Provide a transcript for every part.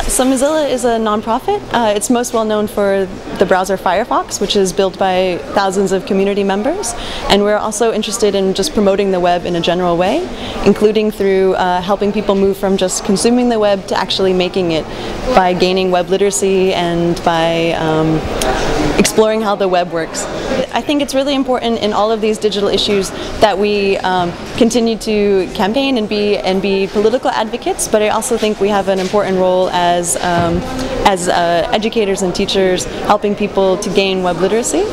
So Mozilla is a nonprofit. It's most well known for the browser Firefox, which is built by thousands of community members. And we're also interested in just promoting the web in a general way, including through helping people move from just consuming the web to actually making it by gaining web literacy and by exploring how the web works. I think it's really important in all of these digital issues that we continue to campaign and be political advocates, but I also think we have an important role as educators and teachers helping people to gain web literacy.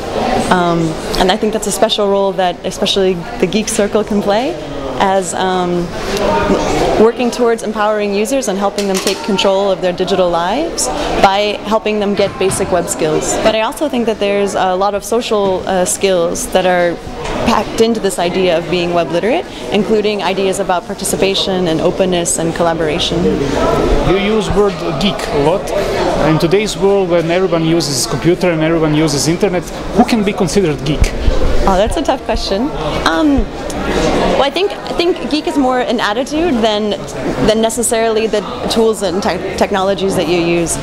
And I think that's a special role that especially the Geek Circle can play, as working towards empowering users and helping them take control of their digital lives by helping them get basic web skills. But I also think that there's a lot of social skills that are packed into this idea of being web literate, including ideas about participation and openness and collaboration. You use word geek a lot. In today's world, when everyone uses computer and everyone uses internet, who can be considered geek? Oh, that's a tough question. Well, I think geek is more an attitude than necessarily the tools and technologies that you use.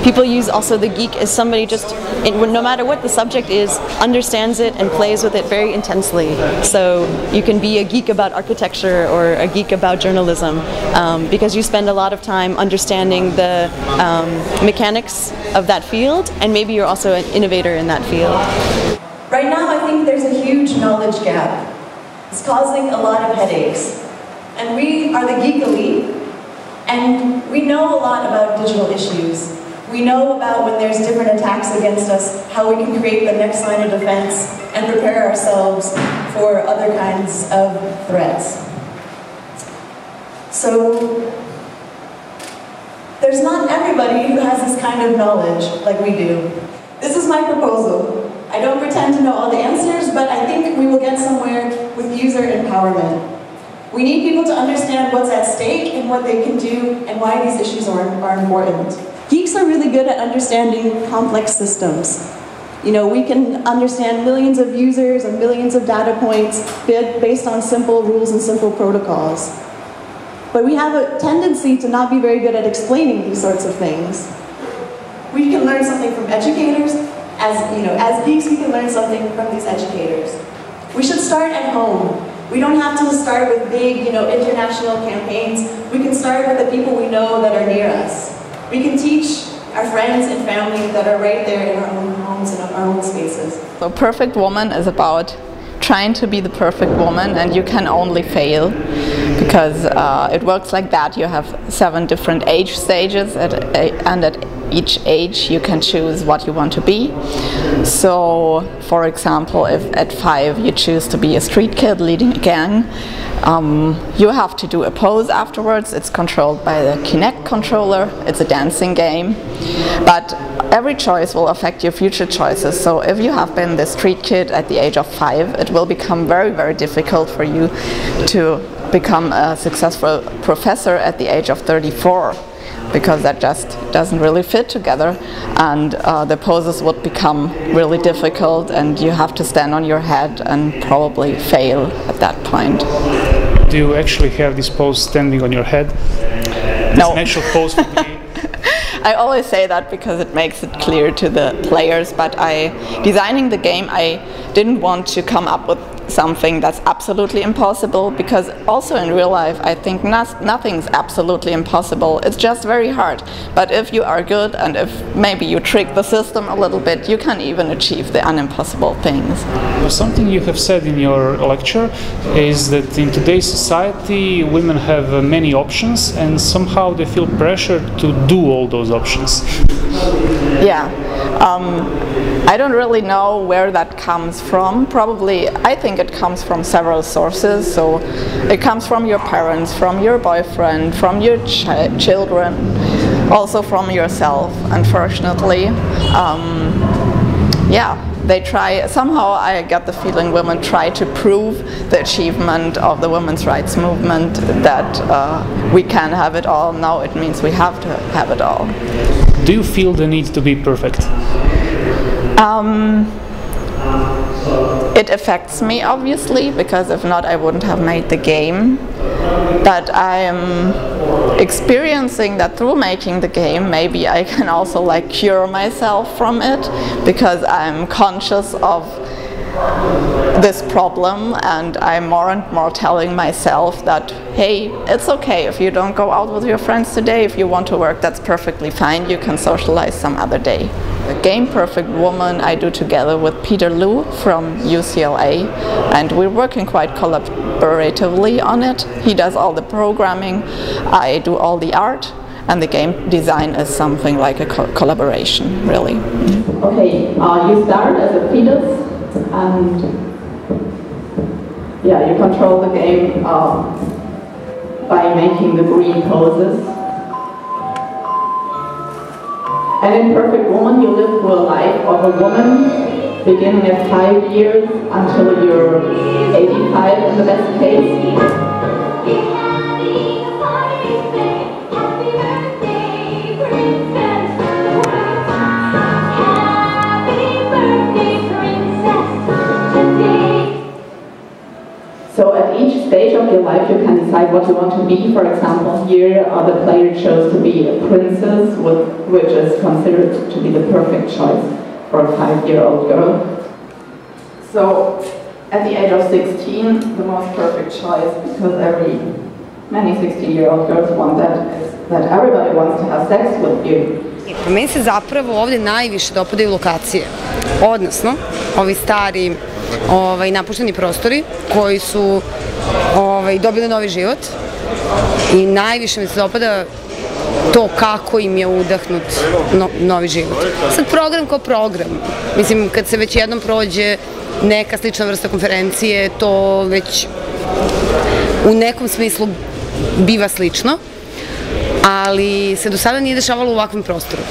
People use also the geek as somebody just, no matter what the subject is, understands it and plays with it very intensely. So you can be a geek about architecture or a geek about journalism because you spend a lot of time understanding the mechanics of that field, and maybe you're also an innovator in that field. Right now, I think there's a huge knowledge gap. It's causing a lot of headaches. And we are the geek elite, and we know a lot about digital issues. We know about when there's different attacks against us, how we can create the next line of defense and prepare ourselves for other kinds of threats. So, there's not everybody who has this kind of knowledge like we do. This is my proposal. I don't pretend to know all the answers, but I think we will get somewhere with user empowerment. We need people to understand what's at stake and what they can do and why these issues are important. Geeks are really good at understanding complex systems. You know, we can understand millions of users and millions of data points based on simple rules and simple protocols. But we have a tendency to not be very good at explaining these sorts of things. We can learn something from educators. As geeks, we can learn something from these educators. We should start at home. We don't have to start with big, international campaigns. We can start with the people we know that are near us. We can teach our friends and family that are right there in our own homes and our own spaces. So Perfect Woman is about trying to be the perfect woman, and you can only fail because it works like that. You have 7 different age stages, and at each age you can choose what you want to be. So, for example, if at 5 you choose to be a street kid leading a gang, you have to do a pose afterwards. It's controlled by the Kinect controller. It's a dancing game, but every choice will affect your future choices. So if you have been the street kid at the age of 5, it will become very, very difficult for you to become a successful professor at the age of 34, because that just doesn't really fit together, and the poses would become really difficult, and you have to stand on your head and probably fail at that point. Do you actually have this pose standing on your head? No. This natural pose would be... I always say that because it makes it clear to the players, but designing the game, I didn't want to come up with something that's absolutely impossible, because also in real life I think nothing's absolutely impossible. It's just very hard. But if you are good and if maybe you trick the system a little bit, you can even achieve the unimpossible things. Something you have said in your lecture is that in today's society women have many options, and somehow they feel pressure to do all those options. Yeah. I don't really know where that comes from. Probably, I think it comes from several sources. So it comes from your parents, from your boyfriend, from your children, also from yourself, unfortunately. Yeah, they try, somehow I get the feeling women try to prove the achievement of the women's rights movement, that we can have it all. Now it means we have to have it all. Do you feel the need to be perfect? It It affects me, obviously, because if not, I wouldn't have made the game. But I'm experiencing that through making the game, maybe I can also like cure myself from it, because I'm conscious of this problem, and I'm more and more telling myself that, hey, it's okay if you don't go out with your friends today. If you want to work, that's perfectly fine. You can socialize some other day. The game Perfect Woman I do together with Peter Liu from UCLA, and we're working quite collaboratively on it. He does all the programming, I do all the art, and the game design is something like a collaboration, really. Okay, you start as a fetus, and yeah, you control the game by making the green poses. And in Perfect Woman, you live through a life of a woman, beginning at 5 years until you're 85 in the best case. So at each stage of your life you can decide what you want to be. For example, here the player chose to be a princess, which is considered to be the perfect choice for a 5-year-old girl. So at the age of 16, the most perfect choice, because many 16-year-old girls want that, is that everybody wants to have sex with you. Meni se zapravo ovdje najviše dopadaju lokacije, odnosno ovi stari napušteni prostori koji su dobili novi život, i najviše mi se dopada to kako im je udahnut novi život. Sad program kao program, mislim kad se već jednom prođe neka slična vrsta konferencije, to već u nekom smislu biva slično, ali se do sada nije dešavalo u ovakvom prostoru.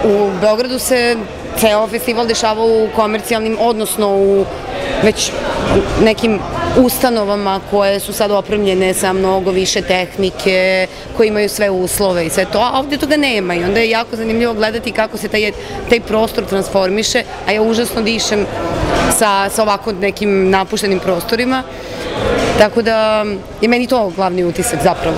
U Beogradu se ceo festival dešava u komercijalnim, odnosno u već nekim ustanovama koje su sad opremljene sa mnogo više tehnike, koje imaju sve uslove i sve to, a ovdje toga nema, i onda je jako zanimljivo gledati kako se taj prostor transformiše, a ja užasno dišem sa ovako nekim napuštenim prostorima, tako da je meni to glavni utisak zapravo.